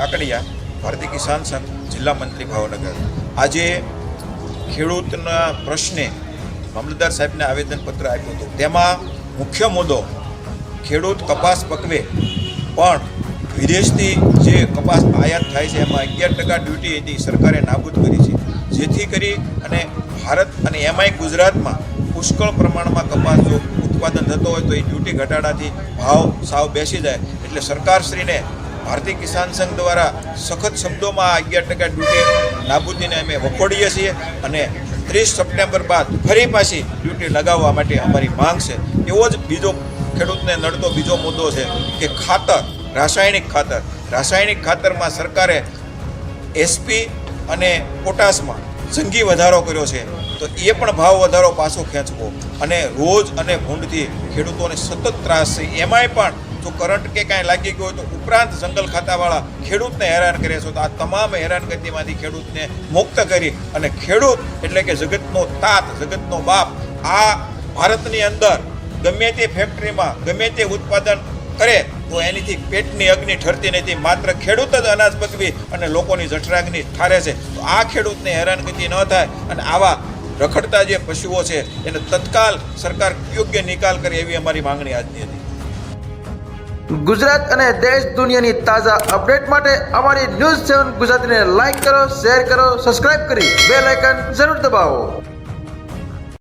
કાકડિયા, ભારતીય કિસાન સંઘ, જિલ્લા મંત્રી ભાવનગર। આજે ખેડૂતના પ્રશ્ને મામલતદાર સાહેબને આવેદનપત્ર આપ્યું હતું। તેમાં મુખ્ય મુદ્દો ખેડૂત કપાસ પકવે પણ વિદેશથી જે કપાસ આયાત થાય છે એમાં 11% ડ્યુટી એની સરકારે નાબૂદ કરી છે, જેથી કરી અને ભારત અને એમાંય ગુજરાતમાં પુષ્કળ પ્રમાણમાં કપાસ જો ઉત્પાદન થતો હોય તો એ ડ્યુટી ઘટાડાથી ભાવ સાવ બેસી જાય। એટલે સરકારશ્રીને ભારતીય કિસાન સંઘ દ્વારા સખત શબ્દોમાં આ 11% ડ્યુટી નાબૂદીને અમે વખોડીએ છીએ અને 30 સપ્ટેમ્બર બાદ ફરી પાછી ડ્યુટી લગાવવા માટે અમારી માંગ છે। એવો જ બીજો ખેડૂતને નડતો બીજો મુદ્દો છે કે ખાતર, રાસાયણિક ખાતરમાં સરકારે એસપી અને પોટાશમાં જંગી વધારો કર્યો છે, તો એ પણ ભાવ વધારો પાછો ખેંચવો અને રોજ અને ભૂંડથી ખેડૂતોને સતત ત્રાસ છે। એમાંય પણ જો કરંટ કે કાંઈ લાગી ગયું હોય તો ઉપરાંત જંગલ ખાતાવાળા ખેડૂતને હેરાન કરે છે। તો આ તમામ હેરાનગતિમાંથી ખેડૂતને મુક્ત કરી અને ખેડૂત એટલે કે જગતનો તાત, જગતનો બાપ, આ ભારતની અંદર ગમે તે ફેક્ટરીમાં ગમે તે ઉત્પાદન કરે તો એનીથી પેટની અગ્નિ ઠરતી નથી, માત્ર ખેડૂત જ અનાજ પકવી અને લોકોની જઠરાગ્નિ ઠારે છે। તો આ ખેડૂતને હેરાનગતિ ન થાય અને આવા રખડતા જે પશુઓ છે એને તત્કાલ સરકાર યોગ્ય નિકાલ કરે એવી અમારી માંગણી આજની હતી। ગુજરાત અને દેશ દુનિયાની તાજા અપડેટ માટે અમારી ન્યૂઝ 7 ગુજરાતીને લાઈક કરો, શેર કરો, સબસ્ક્રાઇબ કરી બેલ આઇકન જરૂર દબાવો।